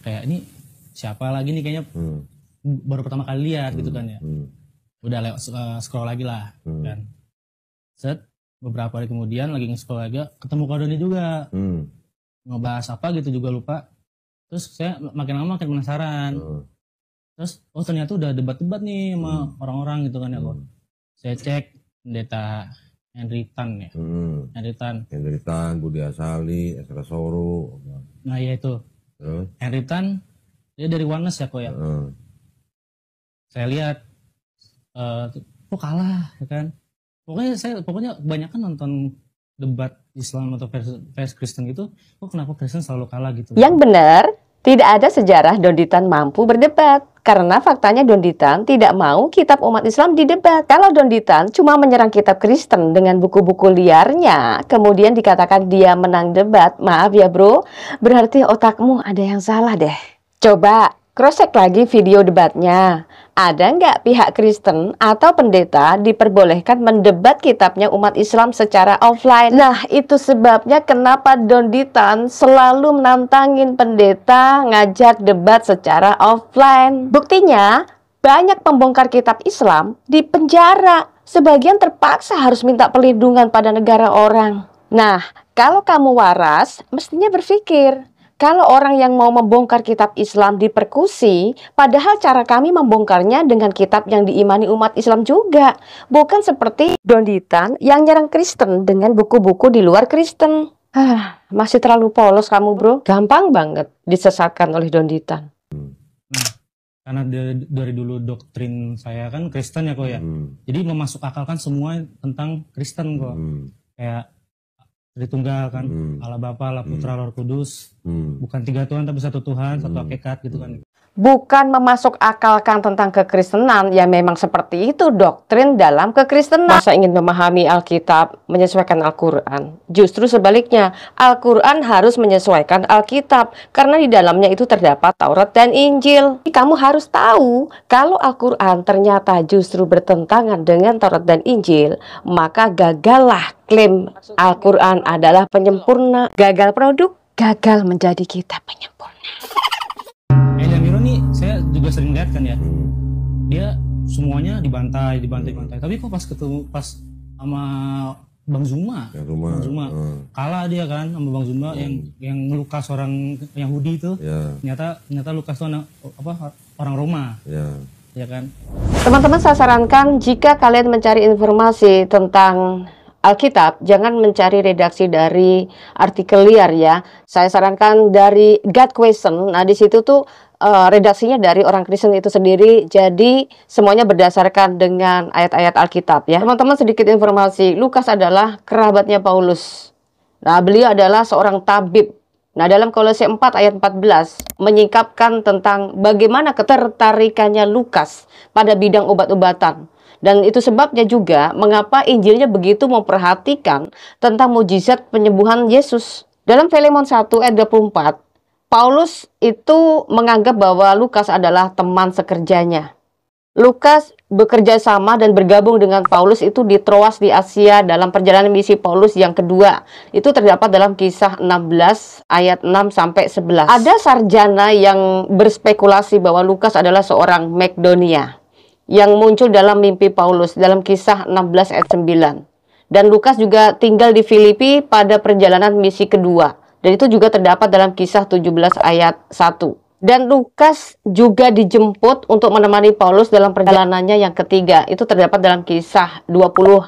kayak ini siapa lagi nih kayaknya baru pertama kali lihat gitu kan ya. Udah lewat scroll lagi lah kan. Set beberapa hari kemudian lagi nge-scroll lagi ketemu Kak Doni juga. Ngebahas apa gitu juga lupa. Terus saya makin lama makin penasaran. Terus ternyata udah debat-debat nih sama orang-orang gitu kan ya kok. Saya cek pendeta Henry Tan ya. Henry Tan, Budi Asali, Esra Soro. Nah ya itu. Henry Tan dia dari Oneness ya kok ya. Saya lihat kok kalah ya kan. Pokoknya kebanyakan nonton debat Islam atau versus Kristen gitu, kok kenapa Kristen selalu kalah gitu. Yang benar, tidak ada sejarah Donditan mampu berdebat. Karena faktanya Donditan tidak mau kitab umat Islam didebat. Kalau Donditan cuma menyerang kitab Kristen dengan buku-buku liarnya, kemudian dikatakan dia menang debat, maaf ya bro, berarti otakmu ada yang salah deh. Coba cross-check lagi video debatnya. Ada nggak pihak Kristen atau pendeta diperbolehkan mendebat kitabnya umat Islam secara offline? Nah, itu sebabnya kenapa Donditan selalu menantangin pendeta ngajak debat secara offline. Buktinya, banyak pembongkar kitab Islam di penjara. Sebagian terpaksa harus minta perlindungan pada negara orang. Nah, kalau kamu waras, mestinya berpikir, kalau orang yang mau membongkar kitab Islam dipersekusi, padahal cara kami membongkarnya dengan kitab yang diimani umat Islam juga. Bukan seperti Donditan yang nyerang Kristen dengan buku-buku di luar Kristen. Masih terlalu polos kamu bro. Gampang banget disesatkan oleh Donditan. Karena dari dulu doktrin saya kan Kristen ya kok ya. Jadi memasuk akalkan semua tentang Kristen kok. Kayak Tritunggal kan, Allah Bapa, Allah Putra, Allah Kudus, bukan 3 Tuhan tapi 1 Tuhan, 1 hakikat gitu kan. Bukan memasuk akalkan tentang kekristenan, ya memang seperti itu doktrin dalam kekristenan. Masa ingin memahami Alkitab, menyesuaikan Al-Quran? Justru sebaliknya, Al-Quran harus menyesuaikan Alkitab, karena di dalamnya itu terdapat Taurat dan Injil. Kamu harus tahu, kalau Al-Quran ternyata justru bertentangan dengan Taurat dan Injil, maka gagallah klaim Al-Quran adalah penyempurna. Gagal produk, gagal menjadi kitab penyempurna. Miro nih saya juga sering lihat kan ya, dia semuanya dibantai. Tapi kok pas ketemu sama Bang Zuma, kalah dia kan sama Bang Zuma yang ngelukas orang Yahudi itu. Ternyata Lukas itu orang Roma. Ya kan. Teman-teman, saya sarankan jika kalian mencari informasi tentang Alkitab, jangan mencari redaksi dari artikel liar ya. Saya sarankan dari God Question. Nah, di situ tuh redaksinya dari orang Kristen itu sendiri. Jadi semuanya berdasarkan dengan ayat-ayat Alkitab ya. Teman-teman, sedikit informasi. Lukas adalah kerabatnya Paulus. Nah, beliau adalah seorang tabib. Nah, dalam Kolose 4 ayat 14 menyingkapkan tentang bagaimana ketertarikannya Lukas pada bidang obat-obatan. Dan itu sebabnya juga mengapa Injilnya begitu memperhatikan tentang mujizat penyembuhan Yesus. Dalam Filemon 1 ayat 24, Paulus itu menganggap bahwa Lukas adalah teman sekerjanya. Lukas bekerja sama dan bergabung dengan Paulus itu di Troas di Asia dalam perjalanan misi Paulus yang kedua. Itu terdapat dalam Kisah 16 ayat 6-11. Ada sarjana yang berspekulasi bahwa Lukas adalah seorang Makedonia yang muncul dalam mimpi Paulus dalam Kisah 16 ayat 9. Dan Lukas juga tinggal di Filipi pada perjalanan misi kedua. Dan itu juga terdapat dalam Kisah 17 ayat 1. Dan Lukas juga dijemput untuk menemani Paulus dalam perjalanannya yang ketiga. Itu terdapat dalam Kisah 20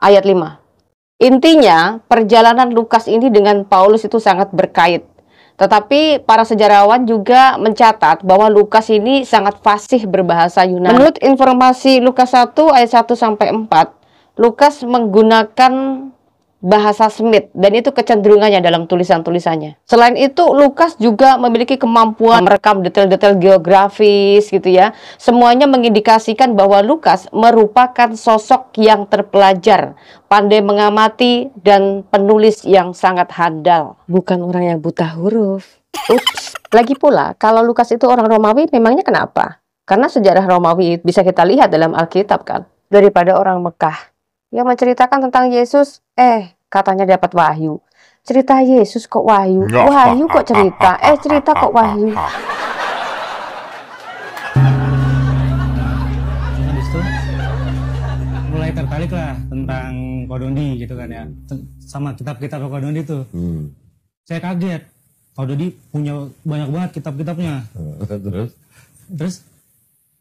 ayat 5. Intinya, perjalanan Lukas ini dengan Paulus itu sangat berkait. Tetapi para sejarawan juga mencatat bahwa Lukas ini sangat fasih berbahasa Yunani. Menurut informasi Lukas 1 ayat 1-4, Lukas menggunakan bahasa Semit dan itu kecenderungannya dalam tulisan-tulisannya. Selain itu, Lukas juga memiliki kemampuan merekam detail-detail geografis gitu ya. Semuanya mengindikasikan bahwa Lukas merupakan sosok yang terpelajar, pandai mengamati, dan penulis yang sangat handal. Bukan orang yang buta huruf. Ups. Lagi pula, kalau Lukas itu orang Romawi, memangnya kenapa? Karena sejarah Romawi bisa kita lihat dalam Alkitab kan. Daripada orang Mekah yang menceritakan tentang Yesus, katanya dapat wahyu. Cerita Yesus kok wahyu, wahyu kok cerita, cerita kok wahyu. tertarik lah tentang Kodondi gitu kan ya, sama kitab-kitab Kodondi tuh. Saya kaget, Kodondi punya banyak banget kitab-kitabnya. Terus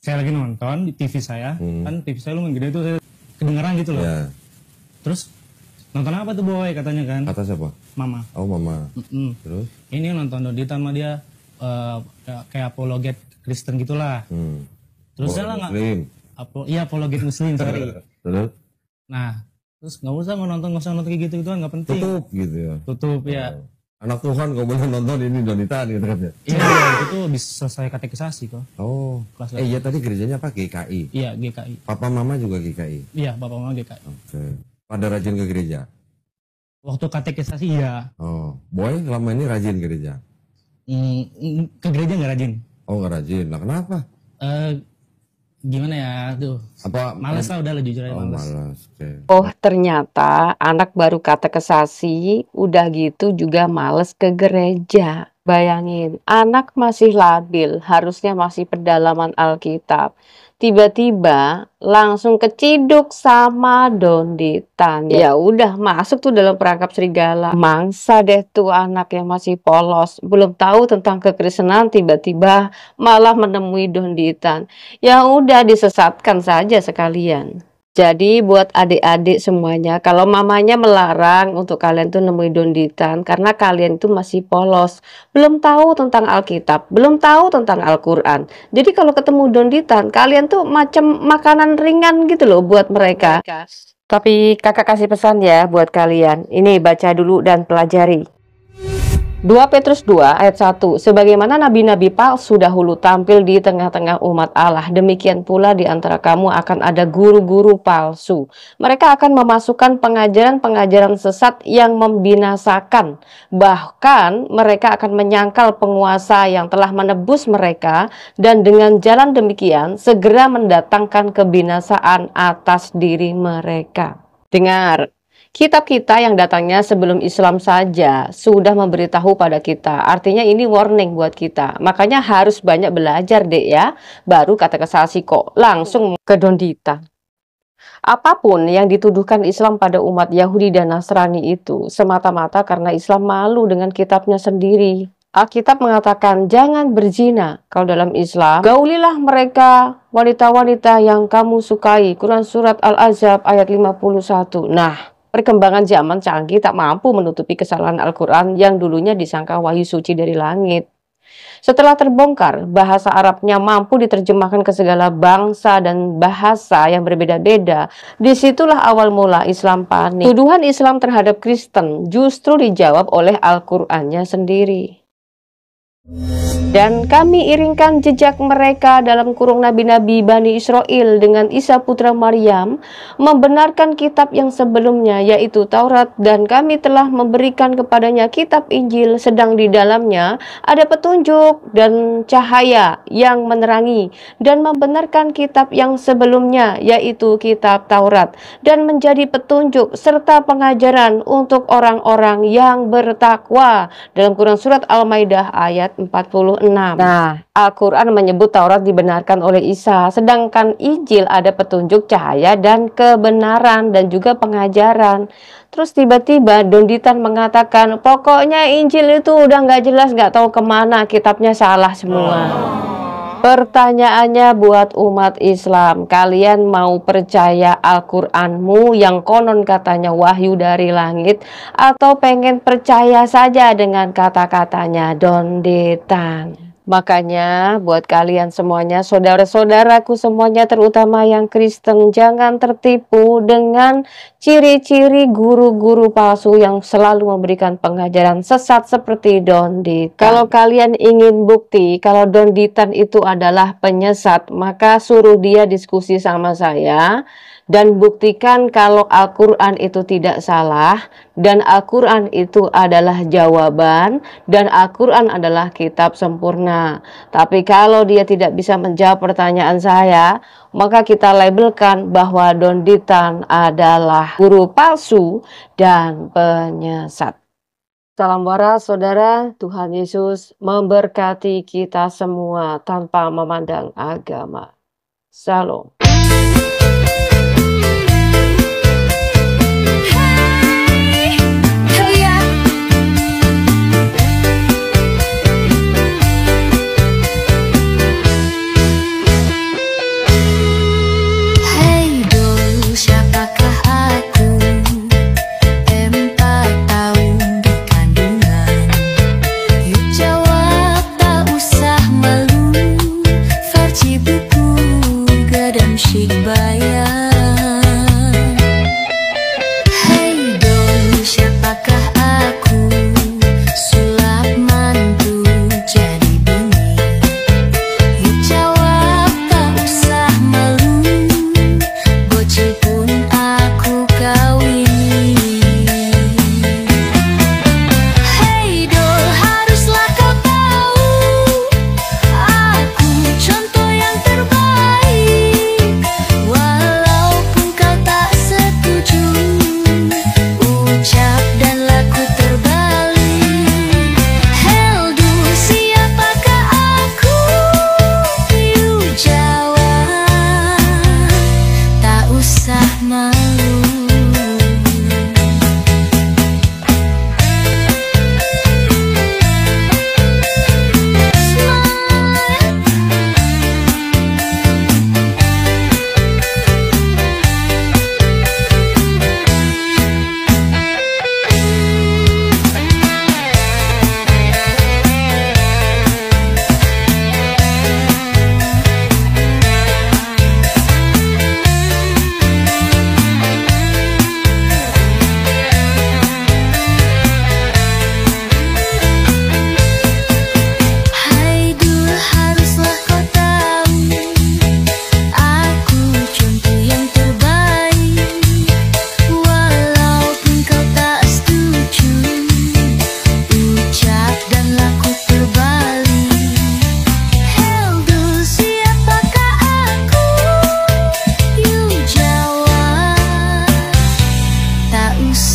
saya lagi nonton di TV saya, kan TV saya lumayan gede tuh, saya kedengeran gitu loh. Yeah. Terus nonton apa tuh boy katanya kan? Kata siapa? Mama. Oh mama. Terus? Ini nonton Donditan sama dia kayak apologet Kristen gitulah. Terus saya lah nggak. Iya apologet Muslim sorry. Terus? Nah terus nggak usah nonton kayak gitu kan nggak penting. Tutup gitu ya. Tutup ya. Anak Tuhan kau boleh nonton ini Donditan gitu kan ya? Iya itu tuh bisa selesai katekisasi kok. Oh. Iya tadi gerejanya apa GKI? Iya GKI. Papa mama juga GKI? Iya papa mama GKI. Oke. Pada rajin ke gereja? Waktu katekisasi iya. Oh. Boy selama ini rajin ke gereja? Ke gereja nggak rajin. Oh nggak rajin. Nah kenapa? Gimana ya tuh? Apa? Males lah udah jujur aja males. Okay. Oh ternyata anak baru katekisasi udah gitu juga males ke gereja. Bayangin, anak masih labil, harusnya masih pendalaman Alkitab. Tiba-tiba langsung keciduk sama Donditan. Ya udah masuk tuh dalam perangkap serigala. Mangsa deh tuh anak yang masih polos, belum tahu tentang kekristenan, tiba-tiba malah menemui Donditan. Ya udah disesatkan saja sekalian. Jadi buat adik-adik semuanya, kalau mamanya melarang untuk kalian tuh nemui Donditan karena kalian itu masih polos, belum tahu tentang Alkitab, belum tahu tentang Al-Quran. Jadi kalau ketemu Donditan, kalian tuh macam makanan ringan gitu loh buat mereka. Tapi kakak kasih pesan ya buat kalian. Ini baca dulu dan pelajari. 2 Petrus 2 ayat 1. Sebagaimana nabi-nabi palsu dahulu tampil di tengah-tengah umat Allah, demikian pula di antara kamu akan ada guru-guru palsu. Mereka akan memasukkan pengajaran-pengajaran sesat yang membinasakan. Bahkan mereka akan menyangkal penguasa yang telah menebus mereka, dan dengan jalan demikian segera mendatangkan kebinasaan atas diri mereka. Dengar. Kitab kita yang datangnya sebelum Islam saja sudah memberitahu pada kita. Artinya ini warning buat kita. Makanya harus banyak belajar dek ya. Baru katekisasi kok langsung ke Donditan. Apapun yang dituduhkan Islam pada umat Yahudi dan Nasrani itu semata-mata karena Islam malu dengan kitabnya sendiri. Alkitab mengatakan jangan berzina. Kalau dalam Islam, gaulilah mereka wanita-wanita yang kamu sukai. Quran surat Al-Ahzab ayat 51. Nah, perkembangan zaman canggih tak mampu menutupi kesalahan Al-Quran yang dulunya disangka wahyu suci dari langit. Setelah terbongkar, bahasa Arabnya mampu diterjemahkan ke segala bangsa dan bahasa yang berbeda-beda. Disitulah awal mula Islam panik. Tuduhan Islam terhadap Kristen justru dijawab oleh Al-Qurannya sendiri. Dan kami iringkan jejak mereka dalam kurung nabi-nabi Bani Israel dengan Isa putra Maryam, membenarkan kitab yang sebelumnya yaitu Taurat, dan kami telah memberikan kepadanya kitab Injil, sedang di dalamnya ada petunjuk dan cahaya yang menerangi, dan membenarkan kitab yang sebelumnya yaitu kitab Taurat, dan menjadi petunjuk serta pengajaran untuk orang-orang yang bertakwa. Dalam Quran surat Al-Maidah ayat 46. Nah, Al-Quran menyebut Taurat dibenarkan oleh Isa, sedangkan Injil ada petunjuk, cahaya, dan kebenaran, dan juga pengajaran. Terus tiba-tiba Donditan mengatakan, pokoknya Injil itu udah nggak jelas, nggak tahu kemana, kitabnya salah semua. Pertanyaannya buat umat Islam, kalian mau percaya Al-Quranmu yang konon katanya wahyu dari langit, atau pengen percaya saja dengan kata-katanya Donditan? Makanya buat kalian semuanya, saudara-saudaraku semuanya, terutama yang Kristen, jangan tertipu dengan ciri-ciri guru-guru palsu yang selalu memberikan pengajaran sesat seperti Donditan. Kalau kalian ingin bukti kalau Donditan itu adalah penyesat, maka suruh dia diskusi sama saya dan buktikan kalau Al-Quran itu tidak salah, dan Al-Quran itu adalah jawaban, dan Al-Quran adalah kitab sempurna. Tapi kalau dia tidak bisa menjawab pertanyaan saya, maka kita labelkan bahwa Donditan adalah guru palsu dan penyesat. Salam waras saudara, Tuhan Yesus memberkati kita semua tanpa memandang agama. Shalom.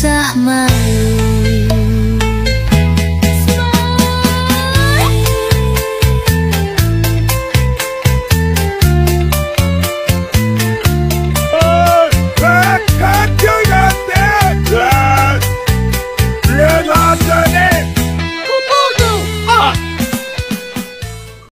usah malu.